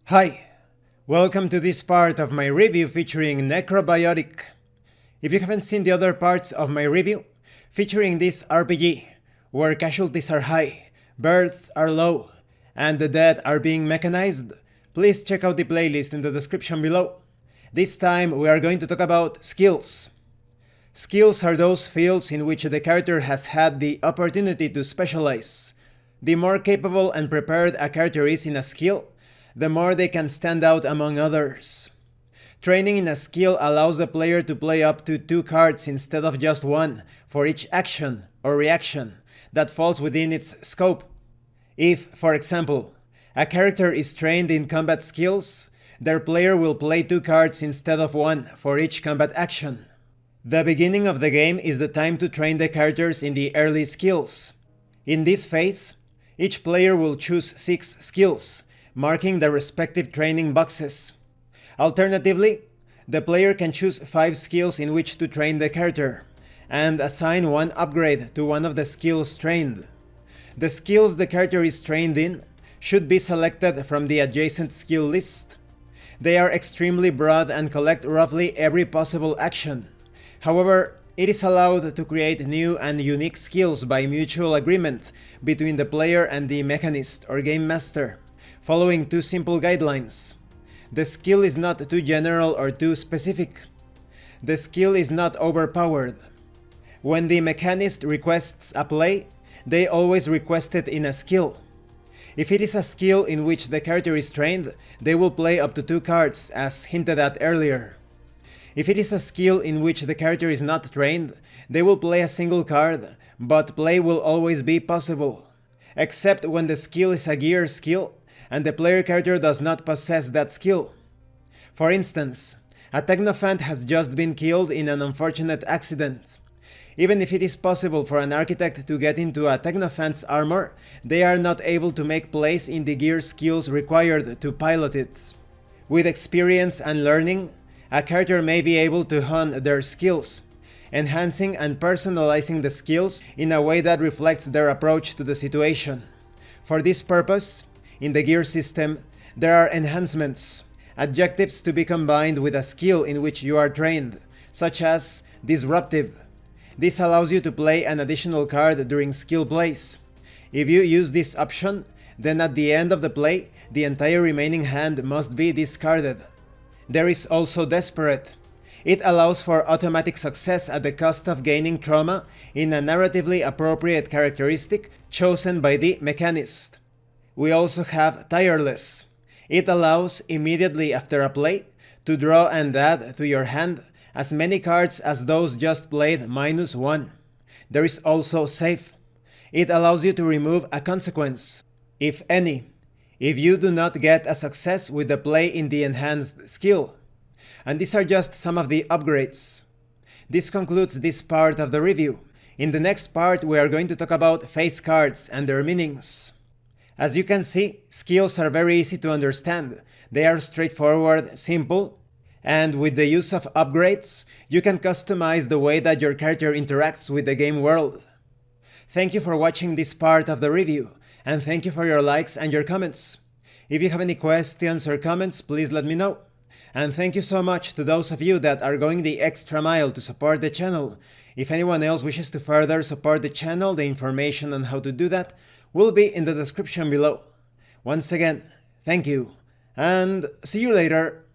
Hi, welcome to this part of my review featuring Necrobiotic. If you haven't seen the other parts of my review, featuring this RPG, where casualties are high, births are low, and the dead are being mechanized, please check out the playlist in the description below. This time we are going to talk about skills. Skills are those fields in which the character has had the opportunity to specialize. The more capable and prepared a character is in a skill, the more they can stand out among others. Training in a skill allows the player to play up to 2 cards instead of just 1 for each action or reaction that falls within its scope. If, for example, a character is trained in combat skills, their player will play 2 cards instead of 1 for each combat action. The beginning of the game is the time to train the characters in the early skills. In this phase, each player will choose 6 skills, marking the respective training boxes. Alternatively, the player can choose 5 skills in which to train the character, and assign 1 upgrade to one of the skills trained. The skills the character is trained in should be selected from the adjacent skill list. They are extremely broad and collect roughly every possible action. However, it is allowed to create new and unique skills by mutual agreement between the player and the mechanist or game master, following 2 simple guidelines. The skill is not too general or too specific. The skill is not overpowered. When the mechanist requests a play, they always request it in a skill. If it is a skill in which the character is trained, they will play up to 2 cards, as hinted at earlier. If it is a skill in which the character is not trained, they will play a single card, but play will always be possible, except when the skill is a gear skill and the player character does not possess that skill. For instance, a technophant has just been killed in an unfortunate accident. Even if it is possible for an architect to get into a technophant's armor, they are not able to make plays in the gear skills required to pilot it. With experience and learning, a character may be able to hone their skills, enhancing and personalizing the skills in a way that reflects their approach to the situation. For this purpose, in the gear system, there are enhancements, adjectives to be combined with a skill in which you are trained, such as disruptive. This allows you to play an additional card during skill plays. If you use this option, then at the end of the play, the entire remaining hand must be discarded. There is also desperate. It allows for automatic success at the cost of gaining trauma in a narratively appropriate characteristic chosen by the mechanist. We also have tireless. It allows, immediately after a play, to draw and add to your hand as many cards as those just played -1. There is also safe. It allows you to remove a consequence, if any, if you do not get a success with the play in the enhanced skill. And these are just some of the upgrades. This concludes this part of the review. In the next part, we are going to talk about face cards and their meanings. As you can see, skills are very easy to understand. They are straightforward, simple, and with the use of upgrades, you can customize the way that your character interacts with the game world. Thank you for watching this part of the review, and thank you for your likes and your comments. If you have any questions or comments, please let me know. And thank you so much to those of you that are going the extra mile to support the channel. If anyone else wishes to further support the channel, the information on how to do that will be in the description below. Once again, thank you, and see you later.